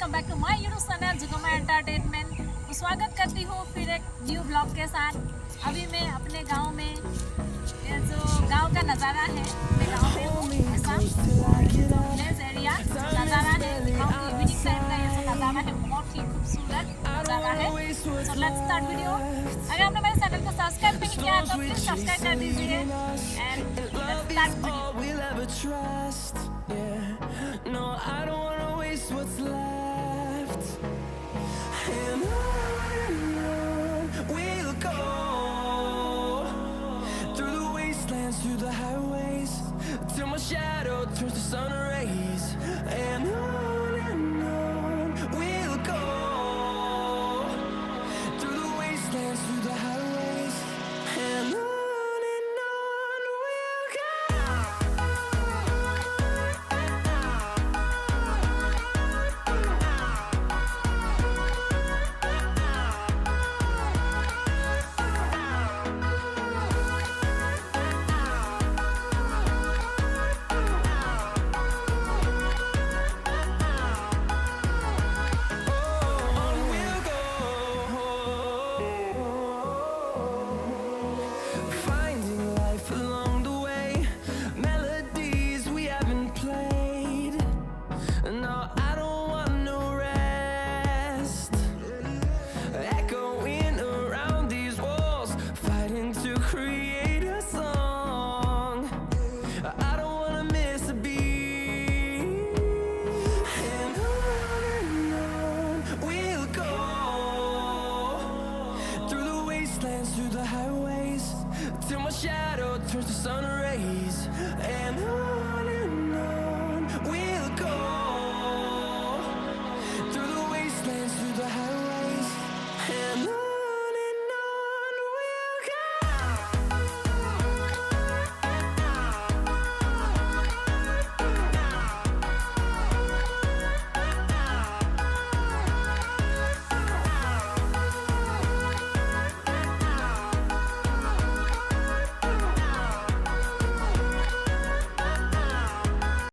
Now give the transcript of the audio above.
Welcome back to my YouTube channel Jugmaya entertainment. तो स्वागत करती हूँ फिर एक न्यू ब्लॉग के साथ। अभी मैं अपने गांव में, ये जो गांव का नज़ारा है, मैं गांव में हूँ असम विलेज एरिया। नज़ारा है गांव की इवनिंग टाइम का, ये जो नज़ारा है बहुत ही खूबसूरत नज़ारा है। So let's start video. अगर आपने मेरे चैनल को सब्सक्राइब नहीं किया है तो प्लीज सब्सक्राइब कर दीजिए and let's start video. No, I don't wanna waste what's left. And on we'll go, through the wastelands, through the highways, till my shadow turns to sun rays. And on we'll go, through the wastelands, through the highways, and on we'll go. Through the highways, till my shadow turns to sun rays. And on